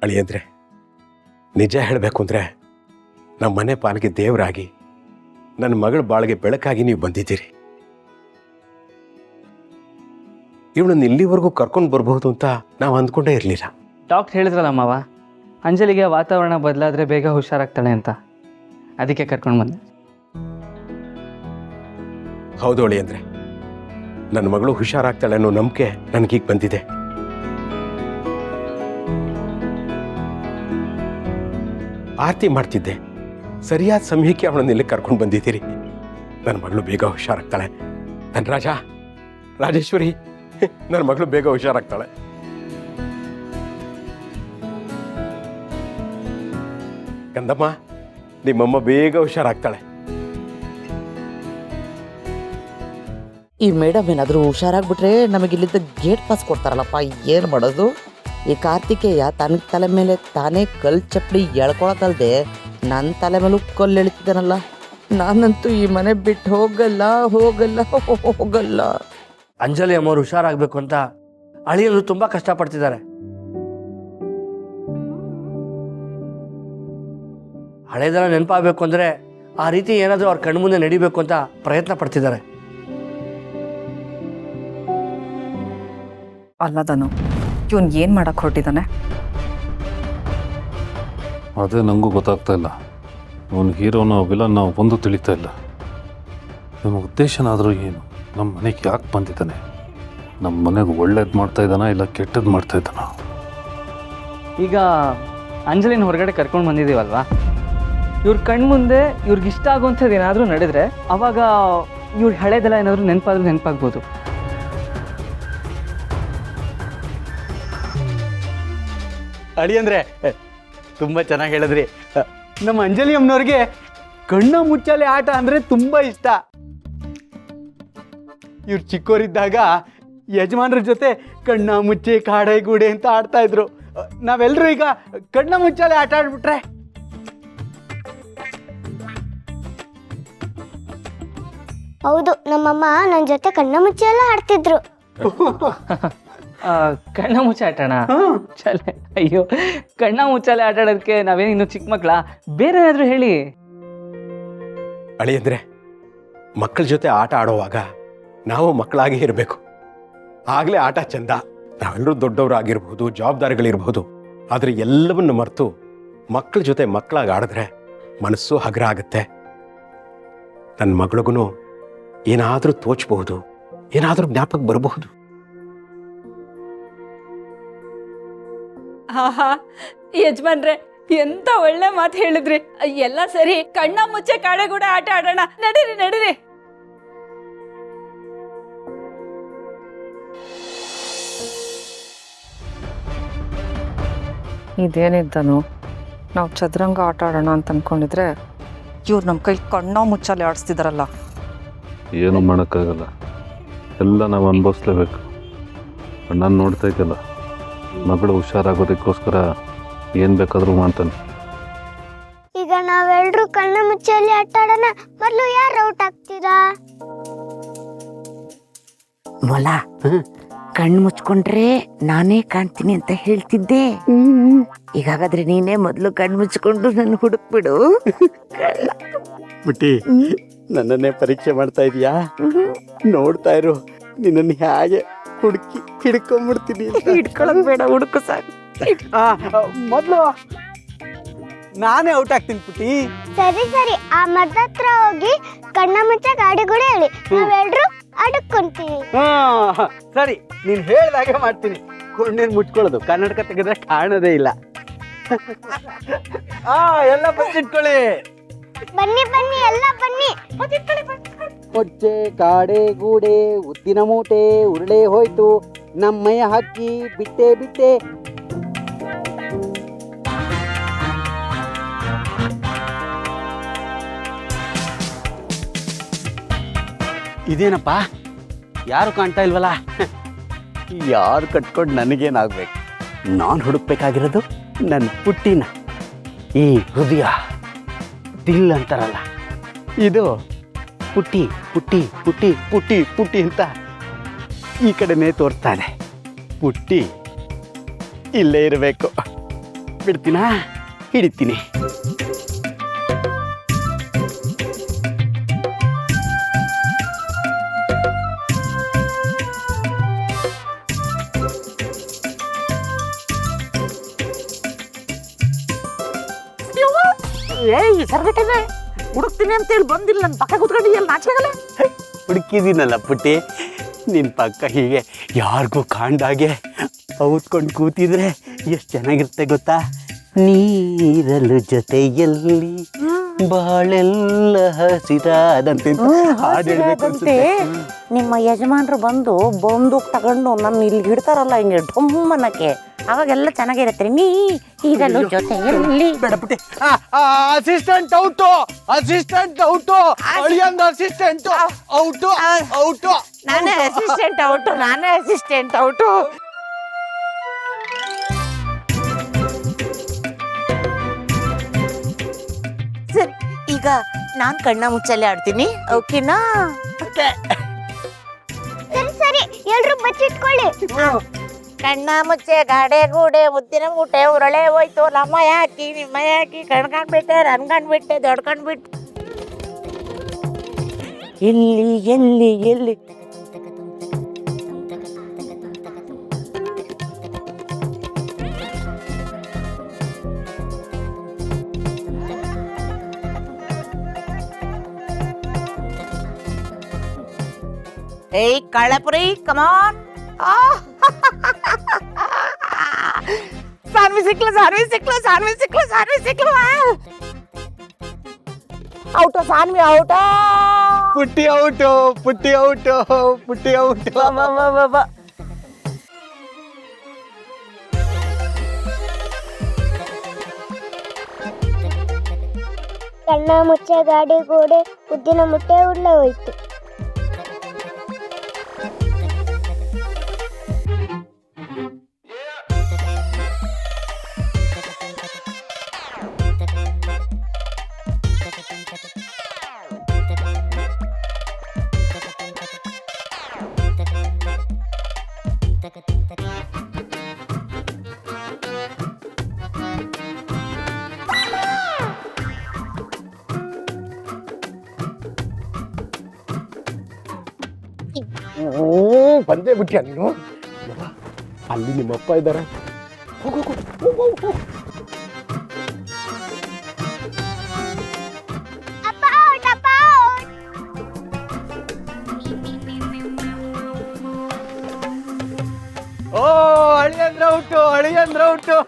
ಅಳಿಯಂದ್ರೆ ನಿಜ ಹೇಳಬೇಕು ಅಂದರೆ ನಮ್ಮ ಮನೆ ಪಾಲಿಗೆ ದೇವರಾಗಿ ನನ್ನ ಮಗಳ ಬಾಳಿಗೆ ಬೆಳಕಾಗಿ ನೀವು ಬಂದಿದ್ದೀರಿ. ಇವಳನ್ನು ಇಲ್ಲಿವರೆಗೂ ಕರ್ಕೊಂಡು ಬರಬಹುದು ಅಂತ ನಾವು ಅಂದ್ಕೊಂಡೇ ಇರಲಿಲ್ಲ. ಡಾಕ್ಟ್ರ್ ಹೇಳಿದ್ರಲ್ಲ ಮಾವ, ಅಂಜಲಿಗೆ ವಾತಾವರಣ ಬದಲಾದರೆ ಬೇಗ ಹುಷಾರಾಗ್ತಾಳೆ ಅಂತ, ಅದಕ್ಕೆ ಕರ್ಕೊಂಡು ಬಂದೆ. ಹೌದು ಅಳಿಯಂದ್ರೆ, ನನ್ನ ಮಗಳು ಹುಷಾರಾಗ್ತಾಳೆ ಅನ್ನೋ ನಂಬಿಕೆ ನನಗೀಗ ಬಂದಿದೆ. ಆರತಿ ಮಾಡ್ತಿದ್ದೆ, ಸರಿಯಾದ ಸಮಯಕ್ಕೆ ಅವಳನ್ನ ಇಲ್ಲಿ ಕರ್ಕೊಂಡು ಬಂದಿದ್ದೀರಿ. ನನ್ನ ಮಗಳು ಬೇಗ ಹುಷಾರಾಗ್ತಾಳೆ. ನನ್ನ ರಾಜೇಶ್ವರಿ, ನನ್ನ ಮಗಳು ಬೇಗ ಹುಷಾರಾಗ್ತಾಳೆ. ಕಂದಮ್ಮ, ನಿಮ್ಮಮ್ಮ ಬೇಗ ಹುಷಾರಾಗ್ತಾಳೆ. ಈ ಮೇಡಮ್ ಏನಾದರೂ ಹುಷಾರಾಗ್ಬಿಟ್ರೆ ನಮಗಿಲ್ಲಿದ್ದ ಗೇಟ್ ಪಾಸ್ ಕೊಡ್ತಾರಲ್ಲಪ್ಪ, ಏನು ಮಾಡೋದು? ಈ ಕಾರ್ತಿಕೇಯ ತನ್ನ ತಲೆ ಮೇಲೆ ತಾನೇ ಕಲ್ ಚಪ್ಪಲಿ ಎಳ್ಕೊಳತ್ತಲ್ದೆ ನನ್ನ ತಲೆ ಮೇಲೂ ಕಲ್ಲು ಎಳಿತಿದ್ದಾನಲ್ಲ. ನಾನಂತೂ ಈ ಮನೆ ಬಿಟ್ಟು ಹೋಗಲ್ಲ ಹೋಗಲ್ಲ ಹೋಗಲ್ಲ. ಅಂಜಲಿ ಅಮ್ಮವ್ರು ಹುಷಾರಾಗಬೇಕು ಅಂತ ಅಳಿಯಲು ತುಂಬಾ ಕಷ್ಟಪಡ್ತಿದ್ದಾರೆ. ಹಳೇದೆಲ್ಲ ನೆನಪಾಗಬೇಕು ಅಂದರೆ ಆ ರೀತಿ ಏನಾದರೂ ಅವ್ರ ಕಣ್ಮುಂದೆ ನಡಿಬೇಕು ಅಂತ ಪ್ರಯತ್ನ ಪಡ್ತಿದ್ದಾರೆ. ಅಲ್ಲದನು ಇವನ್ ಏನು ಮಾಡಕ್ಕೆ ಹೊರಟಿದ್ದಾನೆ? ಅದೇ ನನಗೂ ಗೊತ್ತಾಗ್ತಾ ಇಲ್ಲ. ಅವನು ಹೀರೋನ ವಿಲನ್ ನಾವು ಒಂದು ತಿಳಿತಾ ಇಲ್ಲ. ನಮ್ಮ ಉದ್ದೇಶನಾದರೂ ಏನು? ನಮ್ಮ ಮನೆಗೆ ಯಾಕೆ ಬಂದಿದ್ದಾನೆ? ನಮ್ಮ ಮನೆಗೆ ಒಳ್ಳೇದು ಮಾಡ್ತಾ ಇದ್ದಾನ ಇಲ್ಲ ಕೆಟ್ಟದ್ದು ಮಾಡ್ತಾ ಇದ್ದಾನ? ಈಗ ಅಂಜಲಿನ ಹೊರಗಡೆ ಕರ್ಕೊಂಡು ಬಂದಿದ್ದೀವಲ್ವಾ, ಇವ್ರ ಕಣ್ಮುಂದೆ ಇವ್ರಿಗಿಷ್ಟ ಆಗುವಂಥದ್ದು ಏನಾದರೂ ನಡೆದರೆ ಅವಾಗ ಇವ್ರ ಹಳೇದೆಲ್ಲ ಏನಾದರೂ ನೆನಪಾಗ್ಬೋದು. ಅಳಿಯಂದ್ರೆ ತುಂಬ ಚೆನ್ನಾಗಿ ಹೇಳಿದ್ರಿ. ನಮ್ಮ ಅಂಜಲಿ ಅಮ್ಮನವ್ರಿಗೆ ಕಣ್ಣ ಮುಚ್ಚಾಲೆ ಆಟ ಅಂದರೆ ತುಂಬ ಇಷ್ಟ. ಇವ್ರು ಚಿಕ್ಕವರಿದ್ದಾಗ ಯಜಮಾನ್ರ ಜೊತೆ ಕಣ್ಣ ಮುಚ್ಚಿ ಕಾಡೆ ಗೂಡೆ ಅಂತ ಆಡ್ತಾ ಇದ್ರು. ನಾವೆಲ್ಲರೂ ಈಗ ಕಣ್ಣ ಮುಚ್ಚಾಲೆ ಆಟ ಆಡ್ಬಿಟ್ರೆ ಹೌದು, ನಮ್ಮಮ್ಮ ನನ್ನ ಜೊತೆ ಕಣ್ಣ ಮುಚ್ಚಿ ಎಲ್ಲ ಆಡ್ತಿದ್ರು. ಕಣ್ಣ ಮುಚ್ಚ ಆಟಣ ಚಲೆ. ಅಯ್ಯೋ, ಕಣ್ಣ ಮುಚ್ಚಾಲೆ ಆಟ ಆಡೋದಕ್ಕೆ ನಾವೇನು ಇನ್ನು ಚಿಕ್ಕ ಮಕ್ಕಳ? ಬೇರೆ ಏನಾದರೂ ಹೇಳಿ. ಅಳಿಯಂದ್ರೆ, ಮಕ್ಕಳ ಜೊತೆ ಆಟ ಆಡೋವಾಗ ನಾವು ಮಕ್ಕಳಾಗಿ ಇರಬೇಕು. ಆಗಲೇ ಆಟ ಚಂದ. ನಾವೆಲ್ಲರೂ ದೊಡ್ಡವರಾಗಿರ್ಬೋದು, ಜವಾಬ್ದಾರಿಗಳಿರ್ಬೋದು, ಆದರೆ ಎಲ್ಲವನ್ನು ಮರೆತು ಮಕ್ಕಳ ಜೊತೆ ಮಕ್ಕಳಾಗಿ ಆಡಿದ್ರೆ ಮನಸ್ಸು ಹಗುರ ಆಗುತ್ತೆ. ನನ್ನ ಮಗಳಿಗೂ ಏನಾದರೂ ತೋಚಬಹುದು, ಏನಾದರೂ ಜ್ಞಾಪಕ ಬರಬಹುದು. ಆಹಾ, ಯಜಮಾನ್ರೆ ಎಂತ ಒಳ್ಳೆ ಮಾತು ಹೇಳಿದ್ರಿ. ಎಲ್ಲ ಸರಿ, ಕಣ್ಣ ಮುಚ್ಚೆ ಕಾಡೆಗೂಡ ಆಟ ಆಡೋಣ. ನಡೀರಿ. ಇದೇನಿದ್ದನು? ನಾವು ಚದುರಂಗ ಆಟ ಆಡೋಣ ಅಂತ ಅನ್ಕೊಂಡಿದ್ರೆ ಇವ್ರು ನಮ್ಮ ಕೈ ಕಣ್ಣ ಮುಚ್ಚಾಲೆ ಆಡಿಸ್ತಿದಾರಲ್ಲ. ಏನೂ ಮಾಡೋಕ್ಕಾಗಲ್ಲ, ಎಲ್ಲ ನಾವು ಅನುಭವಿಸ್ಲೇಬೇಕು. ನಾನು ನೋಡ್ತಾ ಇದ್ದಲ್ಲ, ಮಗಳು ಹುಷಾರಾಗೋದಕ್ಕೋಸ್ಕರ ಏನು ಬೇಕಾದರೂ ಮಾಡ್ತಾನೆ. ಈಗ ನಾವೆಲ್ಲರೂ ಕಣ್ಣ ಮುಚ್ಚಾಲೆ ಆಟ ಆಡೋಣ. ಮೊದಲು ಯಾರು ಔಟ್ ಆಗ್ತೀರಾ? ಮೊಲ, ಕಣ್ಣು ಮುಚ್ಕೊಂಡ್ರೆ ನಾನೇ ಕಾಣ್ತೀನಿ ಅಂತ ಹೇಳ್ತಿದ್ದೆ. ಈಗಾಗಾದ್ರೆ ನೀನೇ ಮೊದಲು ಕಣ್ಣು ಮುಚ್ಕೊಂಡು ನನ್ನ ಹುಡುಕ್ಬಿಡು. ಬಿಟ್ಟಿ, ನನ್ನನ್ನೇ ಪರೀಕ್ಷೆ ಮಾಡ್ತಾ ಇದೀಯಾ? ನೋಡ್ತಾ ಇರು, ನಿನ್ನನ್ನು ಹೇಗೆ ಹುಡುಕಿ ಹಿಡ್ಕೊಂಡ್ಬಿಡ್ತೀನಿ. ಹಿಡ್ಕೊಳಕ್ ಬೇಡ, ಹುಡುಕು ಸಾಕು. ಮೊದಲು ನಾನೇ ಔಟ್ ಆಗ್ತೀನಿ ಪುಟ್ಟಿ. ಸರಿ, ಆ ಮರದ ಹತ್ರ ಹೋಗಿ ಕಣ್ಣ ಮುಚ್ಚ ಗಾಡಿಗೂಡ ಹೇಳಿ, ನಾವೆಲ್ಲರೂ ಅಡಕ್ಕೊಂತೀವಿ. ಸರಿ, ನೀನ್ ಹೇಳ್ದಾಗೆ ಮಾಡ್ತೀನಿ. ಕೊಂಡೇನು ಮುಚ್ಕೊಳ್ಳೋದು, ಕನ್ನಡಕ ತೆಗೆದ್ರೆ ಕಾಣೋದೇ ಇಲ್ಲ. ಎಲ್ಲ ಬಚ್ಚಿಟ್ಕೊಳ್ಳಿ. ಬನ್ನಿ ಎಲ್ಲ ಬನ್ನಿ. ಕೊಚ್ಚೆ ಕಾಡೆ ಗೂಡೆ ಉದ್ದಿನ ಮೂಟೆ ಉರುಳೆ ಹೋಯ್ತು, ನಮ್ಮಯ್ಯ ಹಕ್ಕಿ ಬಿಟ್ಟೆ. ಇದೇನಪ್ಪ, ಯಾರು ಕಾಣ್ತಾ ಇಲ್ವಲ್ಲ? ಯಾರು ಕಟ್ಕೊಂಡು ನನಗೇನಾಗ್ಬೇಕು? ನಾನು ಹುಡುಕ್ಬೇಕಾಗಿರೋದು ನನ್ನ ಪುಟ್ಟಿನ. ಈ ಹೃದಯ ದಿಲ್ ಅಂತಾರಲ್ಲ, ಇದು ಪುಟ್ಟಿ ಪುಟ್ಟಿ ಪುಟ್ಟಿ ಪುಟ್ಟಿ ಪುಟ್ಟಿ ಅಂತ ಈ ಕಡೆನೇ ತೋರ್ತಾನೆ. ಪುಟ್ಟಿ ಇಲ್ಲೇ ಇರಬೇಕು. ಬಿಡ್ತೀನಾ? ಹಿಡಿತೀನಿ. ಏಯ್ ಸರ್ಗಟನೆ ಹುಡುಕ್ತೀನಿ ಅಂತ ಹೇಳಿ ಬಂದಿಲ್ಲ, ನನ್ನ ಪಕ್ಕ ಕೂತ್ಕೊಂಡಿದ್ಯಲ್ಲ, ನಾಚಿಕೆಗಲ್ಲ. ಹುಡುಕಿದ್ದೀನಲ್ಲ ಪುಟ್ಟಿ, ನಿನ್ನ ಪಕ್ಕ ಹೀಗೆ ಯಾರಿಗೂ ಕಾಣ್ದಾಗೆ ಔತ್ಕೊಂಡು ಕೂತಿದ್ರೆ ಎಷ್ಟು ಚೆನ್ನಾಗಿರುತ್ತೆ ಗೊತ್ತಾ? ನೀರಲು ಜೊತೆಯಲ್ಲಿ ಬಾಳೆಲ್ಲ ಹಸಿರಾದಂತೆ ಹಾಡು ಹೇಳ್ಬೇಕು ಅನ್ಸುತ್ತೆ. ನಿಮ್ಮ ಯಜಮಾನ್ರು ಬಂದು ಬಂದೂಕ್ ತಗೊಂಡು ನನ್ನ ಇಲ್ಲಿ ಹಿಡ್ತಾರಲ್ಲ ಹಿಂಗೆ ಡೊಮ್ಮನಕ್ಕೆ, ಅವಾಗೆಲ್ಲ ಚೆನ್ನಾಗಿರತ್ತೆ. ನೀ ಈಗಲೂ ಜೊತೆಯಲ್ಲಿ ಬೇಡ Putti. Assistant out, assistant out, ಅಳಿಯಂದ ಅಸಿಸ್ಟೆಂಟ್ ಔಟು, ಔಟು. ನಾನೇ ಅಸಿಸ್ಟೆಂಟ್ ಔಟು, ನಾನೇ ಅಸಿಸ್ಟೆಂಟ್ ಔಟು. ಸರ್, ಈಗ ನಾನ್ ಕಣ್ಣ ಮುಚ್ಚಲ್ಲೇ ಆಡ್ತೀನಿ, ಓಕೆನಾ? ಸರಿ ಸರಿ, ಎಲ್ರು ಬಚ್ಚಿಟ್ಕೊಳ್ಳಿ. ಕಣ್ಣ ಮುಚ್ಚೆ ಗಾಡೆ ಗೂಡೆ ಮುದ್ದಿನ ಮೂಟೆ ಉರಳೆ ಹೋಯ್ತು, ನಮ್ಮ ಯಾಕಿ ನಿಮ್ಮ ಯಾಕಿ ಕಣ್ಕೊಂಡ್ಬಿಟ್ಟೆ ರನ್ಕೊಂಡ್ಬಿಟ್ಟೆ ದೊಡ್ಕೊಂಡ್ಬಿಟ್ಟೆ. ಎಲ್ಲಿ ಎಲ್ಲಿ ಎಲ್ಲಿ ಏಯ್ ಕಳ್ಳಪುರಿ, ಕಮಾನ್. ಸಾನ್ವಿ ಸಿಕ್ಲು, ಸಾನ್ವಿ ಸಿಕ್ಲು, ಸಾನ್ವಿ ಸಿಕ್ಲು, ಸಾನ್ವಿ ಸಿಕ್ಲು. Out, Sanvi out. Putti out, Putti out, Putti out. ಕಣ್ಣ ಮುಚ್ಚೆ ಗಾಡಿ ಗೋಡೆ ಉದ್ದಿನ ಮುಟ್ಟೆ ಉಳ್ಳೆ ಹೋಯ್ತು. ಬಂದೇ ಬಿಟ್ಟ ನೀನು. ಅಲ್ಲಿ ನಿಮ್ಮಪ್ಪ ಇದ್ದಾರೆ. ಹೋಗು ಹೋಗು, ಹೋಗು, ಹೋಗು. ಅಪ್ಪ ಔಟ್, ಅಪ್ಪ ಔಟ್. ಓ ಅಳಿಯಂದ್ರ ಔಟು, ಅಳಿಯಂದ್ರ ಔಟು.